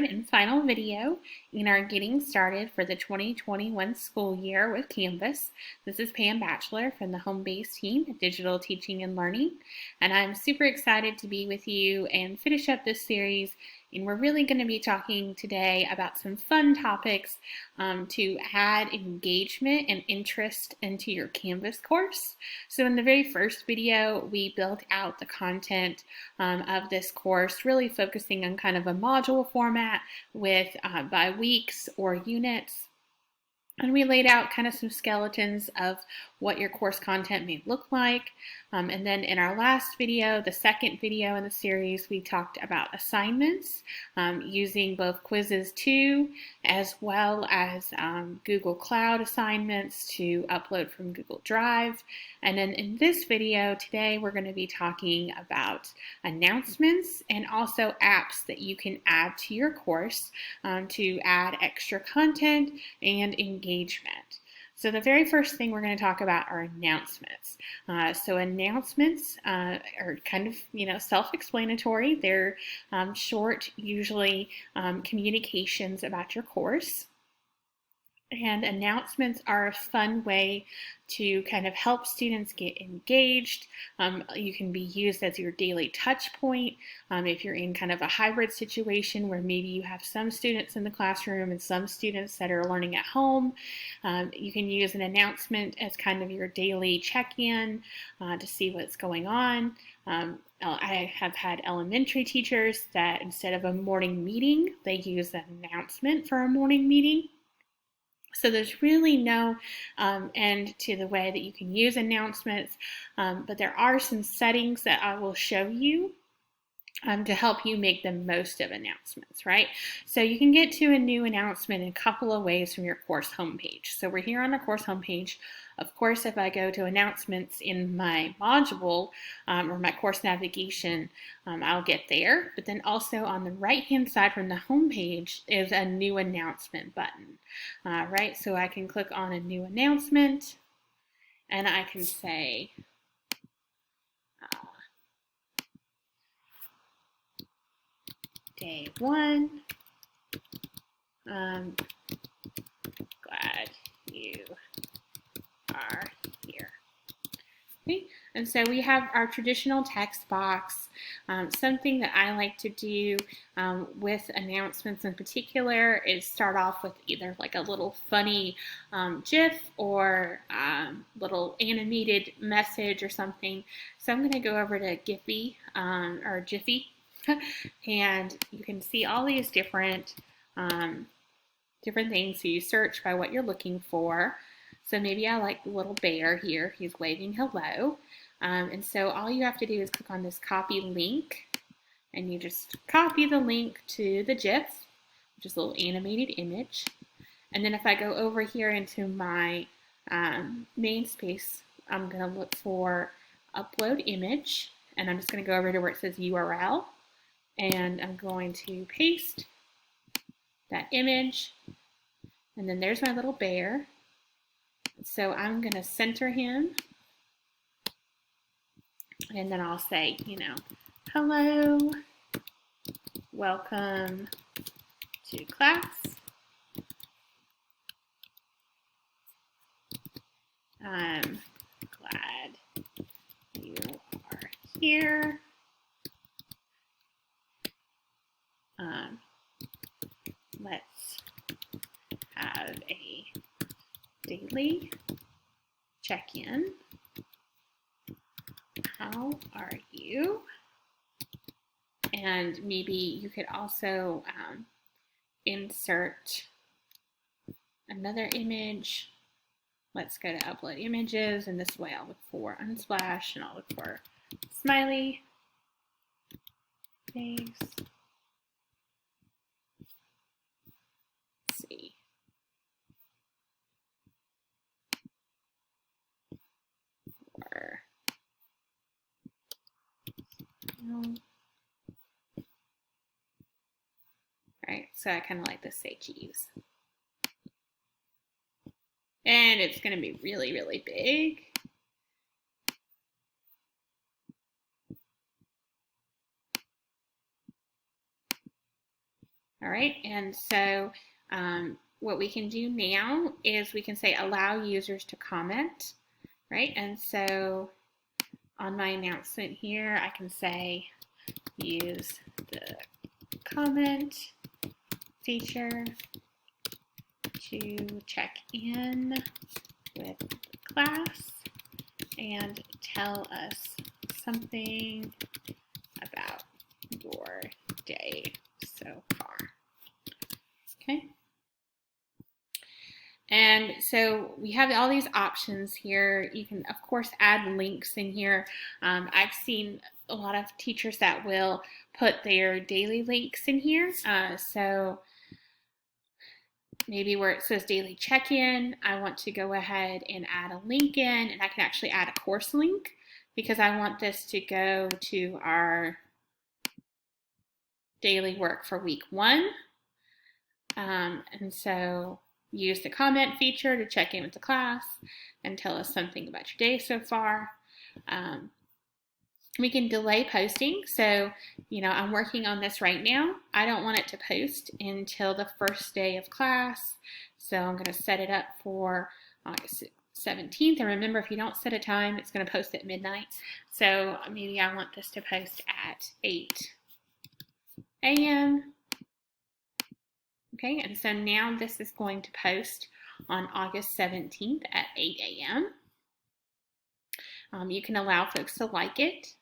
third and final video in our Getting Started for the 2021 school year with Canvas. This is Pam Batchelor from the home base team at Digital Teaching and Learning, and I'm super excited to be with you and finish up this series. And we're really going to be talking today about some fun topics to add engagement and interest into your Canvas course. So in the very first video, we built out the content of this course, really focusing on kind of a module format with by weeks or units. And we laid out kind of some skeletons of what your course content may look like. And then in our last video, the second video in the series, we talked about assignments using both Quizzes 2 as well as Google Cloud assignments to upload from Google Drive. And then in this video today, we're going to be talking about announcements and also apps that you can add to your course to add extra content and engagement. So the very first thing we're going to talk about are announcements. So announcements are kind of, self-explanatory. They're short, usually communications about your course. And announcements are a fun way to kind of help students get engaged. You can be used as your daily touch point if you're in kind of a hybrid situation where maybe you have some students in the classroom and some students that are learning at home. You can use an announcement as kind of your daily check-in to see what's going on. I have had elementary teachers that instead of a morning meeting, they use an announcement for a morning meeting. So there's really no end to the way that you can use announcements, but there are some settings that I will show you to help you make the most of announcements, right? So you can get to a new announcement in a couple of ways from your course homepage. So we're here on the course homepage. Of course, if I go to announcements in my module or my course navigation, I'll get there. But then also on the right-hand side from the homepage is a new announcement button, right? So I can click on a new announcement and I can say, Day 1, glad you are here. Okay, and so we have our traditional text box. Something that I like to do with announcements in particular is start off with either like a little funny GIF or little animated message or something. So I'm going to go over to Giphy or Jiffy. And you can see all these different things. So you search by what you're looking for. So maybe I like the little bear here. He's waving hello. And so all you have to do is click on this copy link. And you just copy the link to the GIF, which is a little animated image. And then if I go over here into my namespace, I'm going to look for upload image. And I'm just going to go over to where it says URL. And I'm going to paste that image, and then there's my little bear. So I'm going to center him, and then I'll say, hello, welcome to class. I'm glad you are here. Let's have a daily check-in. How are you? And maybe you could also insert another image. Let's go to upload images, and this way I'll look for Unsplash and I'll look for smiley face. See. Right, so I kind of like to say cheese. And it's going to be really, really big. All right, and so what we can do now is we can say allow users to comment, right? And so on my announcement here, I can say use the comment feature to check in with the class and tell us something about your day so far. Okay. And so we have all these options here. You can, of course, add links in here. I've seen a lot of teachers that will put their daily links in here. So maybe where it says daily check-in, I want to go ahead and add a link in, and I can actually add a course link because I want this to go to our daily work for week 1. And so use the comment feature to check in with the class and tell us something about your day so far. We can delay posting. So, I'm working on this right now. I don't want it to post until the first day of class. So I'm going to set it up for August 17th. And remember, if you don't set a time, it's going to post at midnight. So maybe I want this to post at 8 a.m. Okay, and so now this is going to post on August 17th at 8 a.m. You can allow folks to like it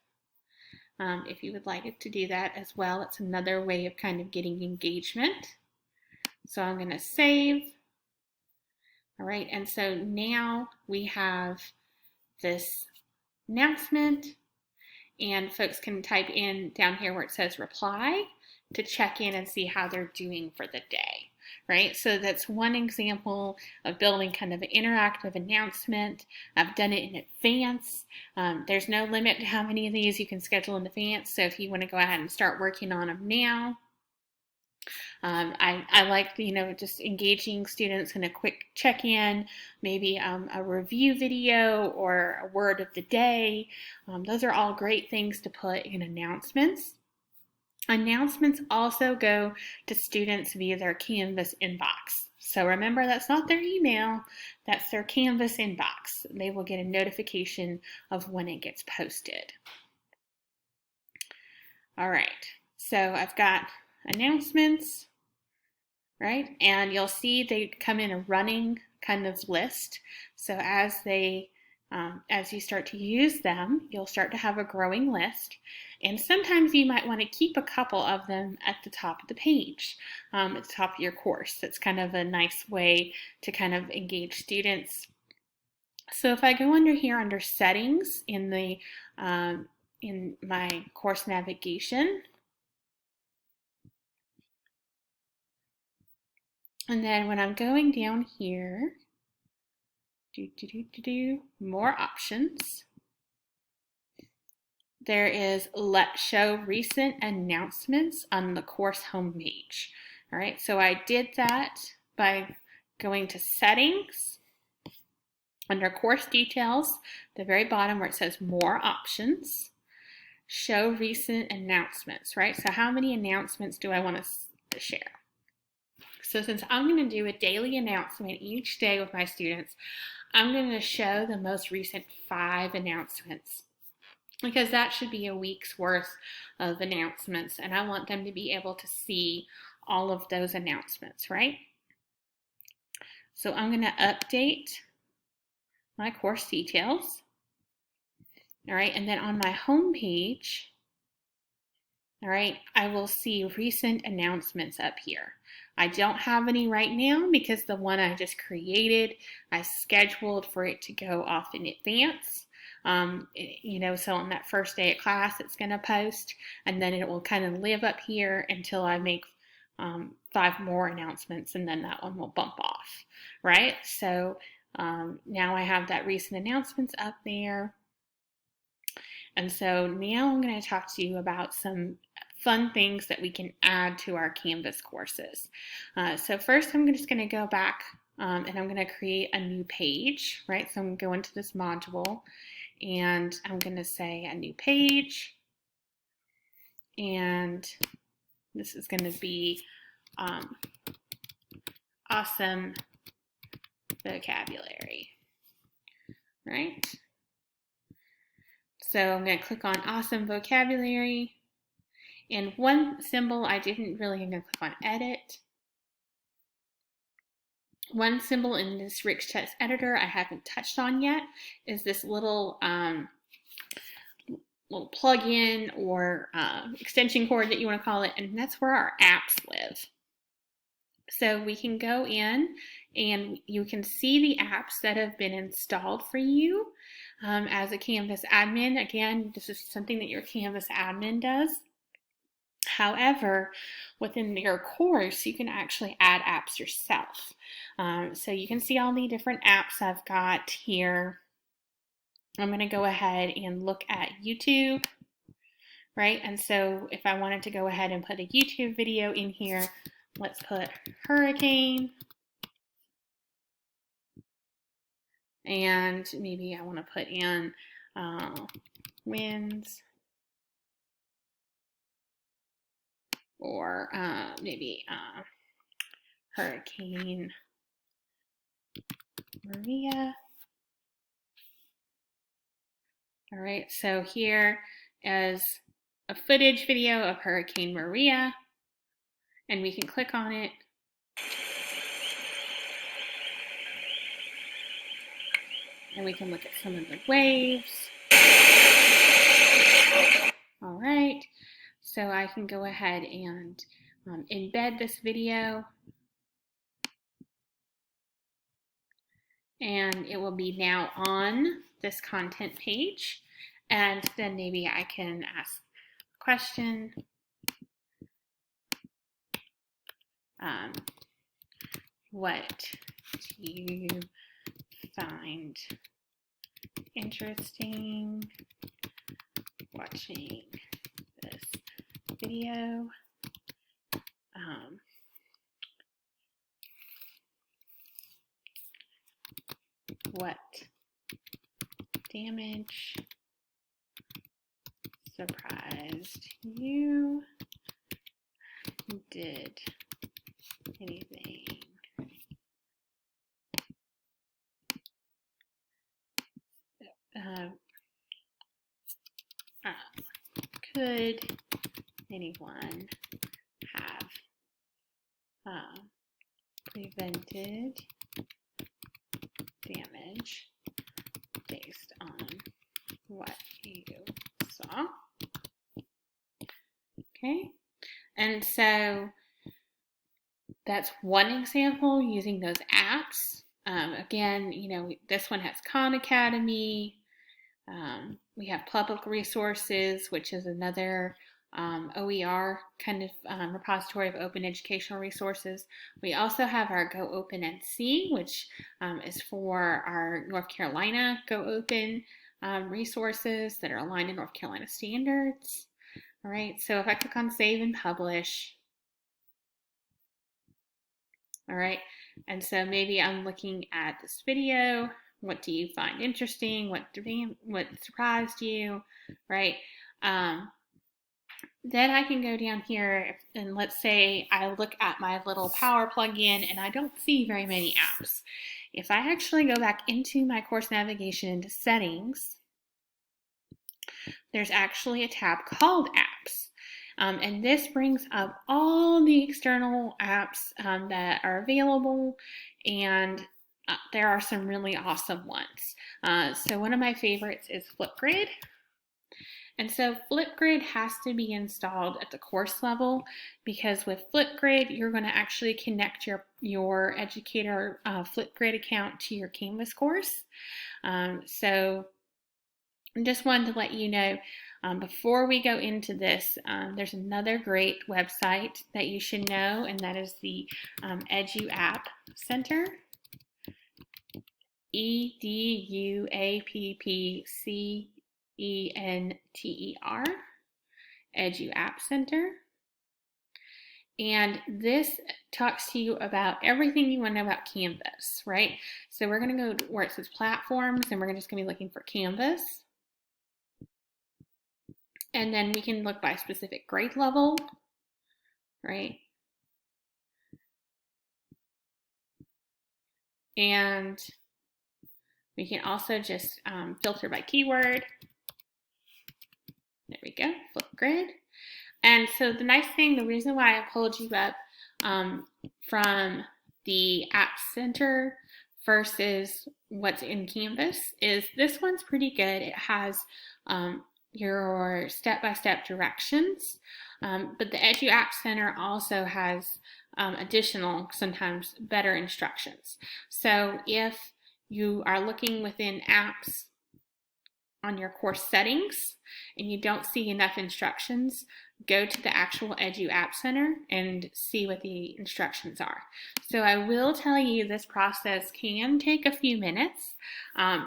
if you would like it to do that as well. It's another way of kind of getting engagement. So I'm going to save. All right, and so now we have this announcement, and folks can type in down here where it says reply to check in and see how they're doing for the day, right? So that's one example of building kind of an interactive announcement. I've done it in advance. There's no limit to how many of these you can schedule in advance. So if you want to go ahead and start working on them now, I like, just engaging students in a quick check-in, maybe a review video or a word of the day. Those are all great things to put in announcements. Announcements also go to students via their Canvas inbox. So remember, that's not their email, that's their Canvas inbox. They will get a notification of when it gets posted. All right, so I've got announcements, right? And you'll see they come in a running kind of list. So as you start to use them, you'll start to have a growing list. And sometimes you might want to keep a couple of them at the top of the page, at the top of your course. That's kind of a nice way to kind of engage students. So if I go under here under settings in my course navigation, and then when I'm going down here, more options. There is Let's Show Recent Announcements on the course homepage. All right, so I did that by going to Settings, under Course Details, the very bottom where it says More Options, Show Recent Announcements, right? So how many announcements do I want to share? So since I'm going to do a daily announcement each day with my students, I'm going to show the most recent 5 announcements, because that should be a week's worth of announcements, and I want them to be able to see all of those announcements, right? So I'm going to update my course details. All right, and then on my home page, all right, I will see recent announcements up here. I don't have any right now because the one I just created, I scheduled for it to go off in advance. So on that first day of class, it's going to post, and then it will kind of live up here until I make 5 more announcements, and then that one will bump off, right? So now I have that recent announcements up there. And so now I'm going to talk to you about some fun things that we can add to our Canvas courses. So first, I'm just going to go back and I'm going to create a new page, right? So I'm going to go into this module, and I'm going to say a new page, and this is going to be awesome vocabulary, right? So I'm going to click on awesome vocabulary. And one symbol I'm going to click on edit. One symbol in this rich text editor I haven't touched on yet is this little plug-in or extension cord that you want to call it, and that's where our apps live. So we can go in and you can see the apps that have been installed for you as a Canvas admin. Again, this is something that your Canvas admin does. However, within your course, you can actually add apps yourself. So you can see all the different apps I've got here. I'm going to go ahead and look at YouTube, right? And so if I wanted to go ahead and put a YouTube video in here, let's put hurricane. And maybe I want to put in winds. Or maybe Hurricane Maria. All right, so here is a footage video of Hurricane Maria, and we can click on it. And we can look at some of the waves. All right, so I can go ahead and embed this video. And it will be now on this content page. And then maybe I can ask a question. What do you find interesting watching this video? What damage surprised you? Did anything could anyone have prevented damage based on what you saw? Okay, and so that's one example using those apps. Again, you know, this one has Khan Academy. We have public resources, which is another OER kind of repository of open educational resources. We also have our Go Open NC, which is for our North Carolina Go Open resources that are aligned to North Carolina standards. All right, so if I click on Save and Publish, all right, and so maybe I'm looking at this video. What do you find interesting? What surprised you, right? Then I can go down here and let's say I look at my little power plugin and I don't see very many apps. If I actually go back into my course navigation into settings, there's actually a tab called apps. And this brings up all the external apps that are available, and there are some really awesome ones. So one of my favorites is Flipgrid. And so Flipgrid has to be installed at the course level because with Flipgrid, you're going to actually connect your educator Flipgrid account to your Canvas course. So I just wanted to let you know, before we go into this, there's another great website that you should know, and that is the Edu App Center. EDUAPPCENTER, Edu App Center. And this talks to you about everything you want to know about Canvas, right? So we're going to go to where it says platforms, and we're just going to be looking for Canvas. And then we can look by specific grade level, right? And we can also just filter by keyword. There we go, Flipgrid. And so the nice thing, the reason why I pulled you up from the App Center versus what's in Canvas is this one's pretty good. It has your step-by-step directions, but the Edu App Center also has additional, sometimes better instructions. So if you are looking within apps on your course settings and you don't see enough instructions, go to the actual Edu App Center and see what the instructions are. So I will tell you this process can take a few minutes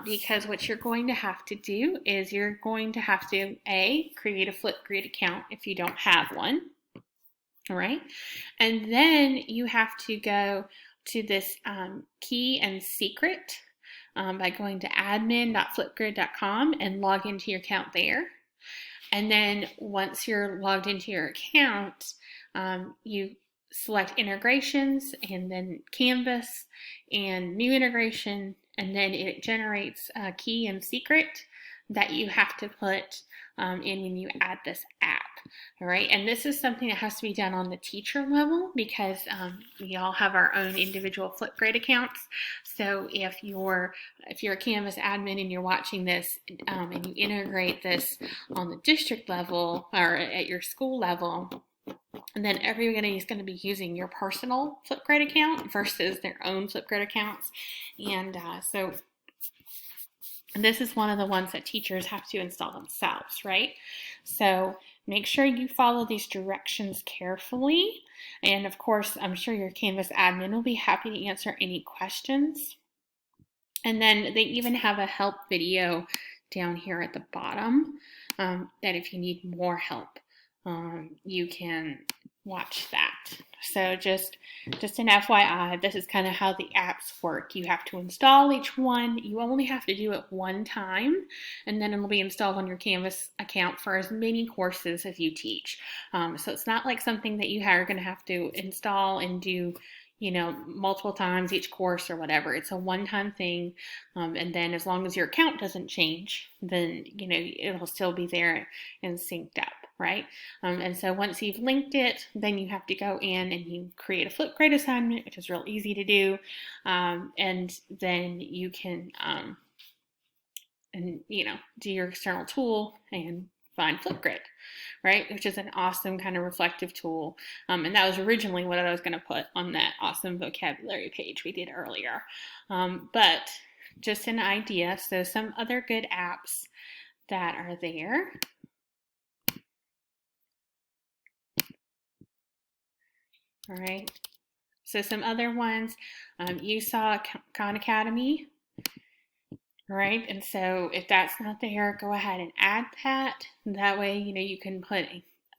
because what you're going to have to do is you're going to have to create a Flipgrid account if you don't have one. All right, and then you have to go to this key and secret by going to admin.flipgrid.com and log into your account there. And then once you're logged into your account, you select integrations and then Canvas and new integration, and then it generates a key and secret that you have to put in when you add this app. All right, and this is something that has to be done on the teacher level because we all have our own individual Flipgrid accounts. So if you're a Canvas admin and you're watching this and you integrate this on the district level or at your school level, and then everybody is going to be using your personal Flipgrid account versus their own Flipgrid accounts, and so this is one of the ones that teachers have to install themselves, right? So make sure you follow these directions carefully. And of course, I'm sure your Canvas admin will be happy to answer any questions. And then they even have a help video down here at the bottom that if you need more help, you can watch that. So just an FYI, this is kind of how the apps work. You have to install each one. You only have to do it one time, and then it'll be installed on your Canvas account for as many courses as you teach. So it's not like something that you are going to have to install and do, multiple times each course or whatever. It's a one-time thing, and then as long as your account doesn't change, then it'll still be there and synced up, right? And so once you've linked it, then you have to go in and you create a Flipgrid assignment, which is real easy to do, and then you can do your external tool and find Flipgrid, right? Which is an awesome kind of reflective tool. And that was originally what I was going to put on that awesome vocabulary page we did earlier. But just an idea. So some other good apps that are there. All right. So some other ones, you saw Khan Academy. All right, and so if that's not there, go ahead and add that. That way, you can put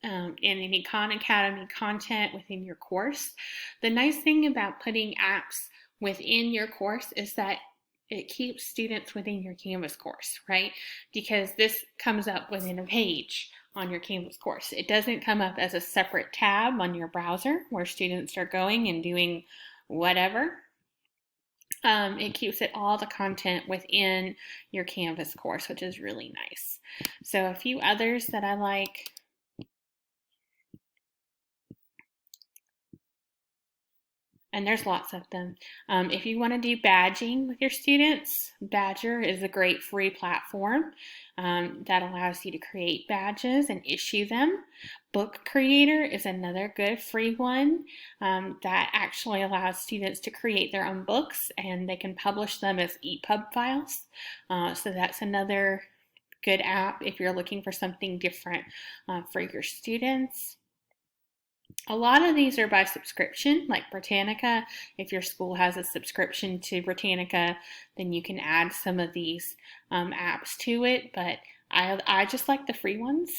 in any Khan Academy content within your course. The nice thing about putting apps within your course is that it keeps students within your Canvas course, right? Because this comes up within a page on your Canvas course. It doesn't come up as a separate tab on your browser where students are going and doing whatever. It keeps all the content within your Canvas course, which is really nice. So a few others that I like. And there's lots of them. If you want to do badging with your students, Badger is a great free platform that allows you to create badges and issue them. Book Creator is another good free one that actually allows students to create their own books and they can publish them as EPUB files. So that's another good app if you're looking for something different for your students. A lot of these are by subscription, like Britannica. If your school has a subscription to Britannica, then you can add some of these apps to it, but I just like the free ones.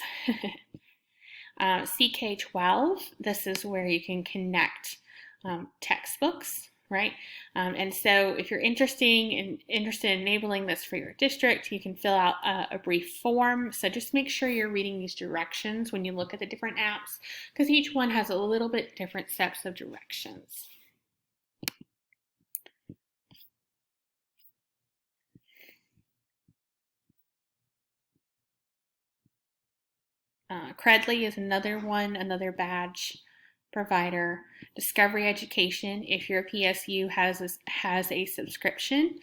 CK12, this is where you can connect textbooks, right? And so if you're interested in enabling this for your district, you can fill out a brief form. So just make sure you're reading these directions when you look at the different apps, because each one has a little bit different sets of directions. Credly is another one, another badge provider. Discovery Education, if your PSU has a subscription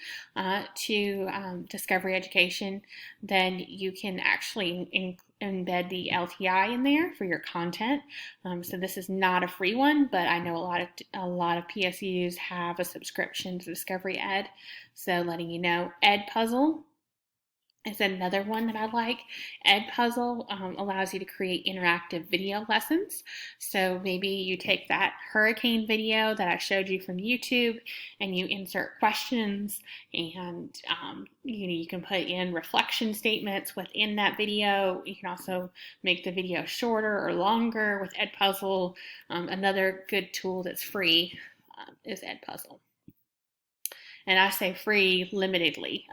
to Discovery Education, then you can actually embed the LTI in there for your content. So this is not a free one, but I know a lot of PSUs have a subscription to Discovery Ed. So letting you know, Edpuzzle is another one that I like. Edpuzzle allows you to create interactive video lessons. So maybe you take that hurricane video that I showed you from YouTube and you insert questions, and you can put in reflection statements within that video. You can also make the video shorter or longer with Edpuzzle. Another good tool that's free is Edpuzzle. And I say free limitedly.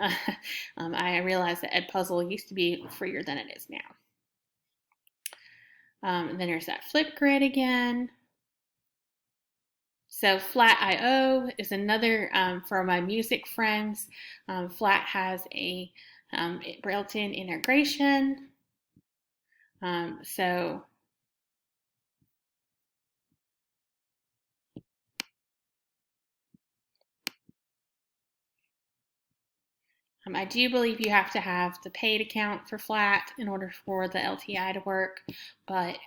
I realize that Edpuzzle used to be freer than it is now. And then there's that Flipgrid again. So Flat.io is another for my music friends. Flat has a built-in integration. I do believe you have to have the paid account for Flat in order for the LTI to work, but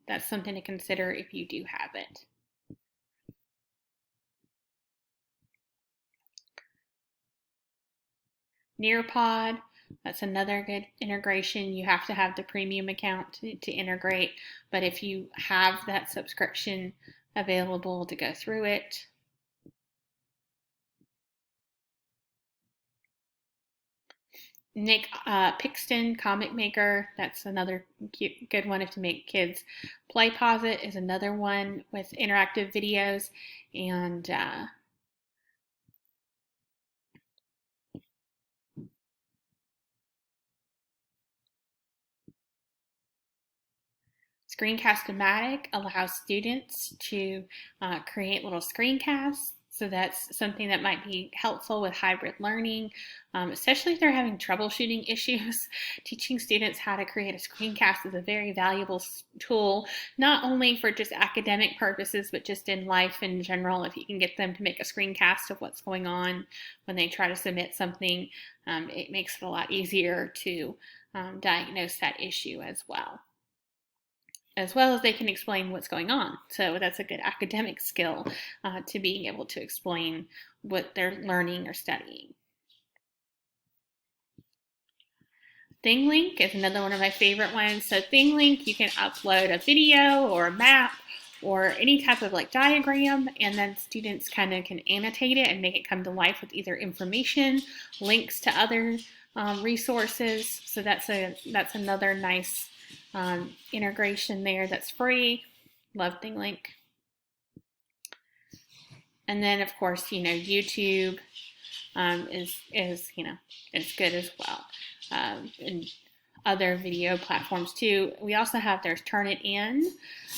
that's something to consider if you do have it. Nearpod, that's another good integration. You have to have the premium account to integrate, but if you have that subscription available to go through it. Nick Pixton, Comic Maker, that's another good one if to make kids play. Posit is another one with interactive videos, and Screencast-O-Matic allows students to create little screencasts. So that's something that might be helpful with hybrid learning, especially if they're having troubleshooting issues. Teaching students how to create a screencast is a very valuable tool, not only for just academic purposes, but just in life in general. If you can get them to make a screencast of what's going on when they try to submit something, it makes it a lot easier to diagnose that issue as well as they can explain what's going on. So that's a good academic skill to being able to explain what they're learning or studying. ThingLink is another one of my favorite ones. So ThingLink, you can upload a video or a map or any type of diagram, and then students kind of can annotate it and make it come to life with either information, links to other resources. So that's another nice integration there that's free. Love ThingLink. And then of course, YouTube is good as well. And other video platforms too. We also have, there's Turnitin,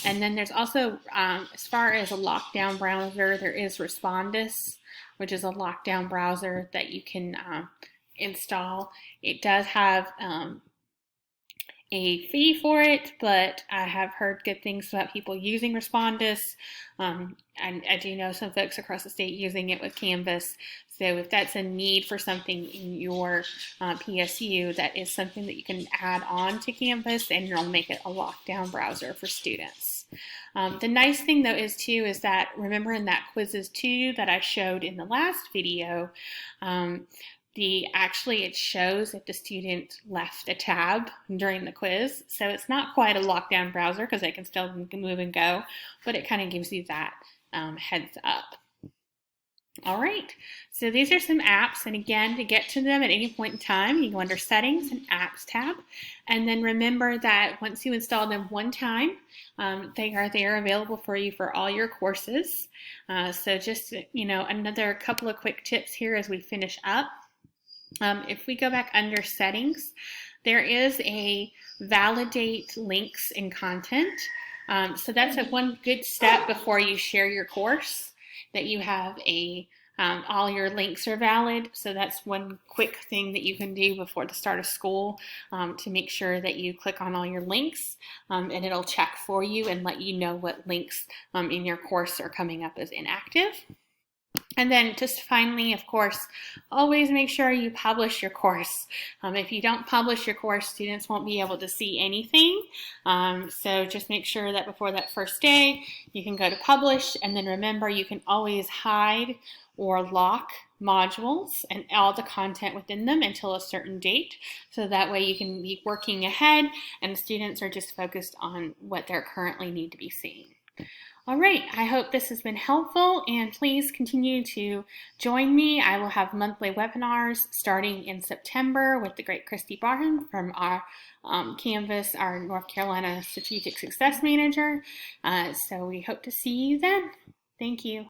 and then there's also, as far as a lockdown browser, there is Respondus, which is a lockdown browser that you can install. It does have a fee for it, but I have heard good things about people using Respondus. I do know some folks across the state using it with Canvas. So if that's a need for something in your PSU, that is something that you can add on to Canvas, and it'll make it a lockdown browser for students. The nice thing though is that, remember in that quizzes 2 that I showed in the last video, it shows if the student left a tab during the quiz. So it's not quite a lockdown browser because they can still move and go, but it kind of gives you that heads up. All right, so these are some apps, and again, to get to them at any point in time, you go under Settings and Apps tab, and then remember that once you install them one time, they are available for you for all your courses. So just, another couple of quick tips here as we finish up. If we go back under Settings, there is a Validate Links in Content. So that's one good step before you share your course, that you have a All your links are valid, so that's one quick thing that you can do before the start of school to make sure that you click on all your links, and it'll check for you and let you know what links in your course are coming up as inactive. And then just finally, of course, always make sure you publish your course. If you don't publish your course, students won't be able to see anything. So just make sure that before that first day, you can go to publish, and then remember you can always hide or lock modules and all the content within them until a certain date. So that way you can be working ahead and students are just focused on what they currently need to be seeing. All right, I hope this has been helpful, and please continue to join me. I will have monthly webinars starting in September with the great Christy Barham from our Canvas, our North Carolina Strategic Success Manager. So we hope to see you then. Thank you.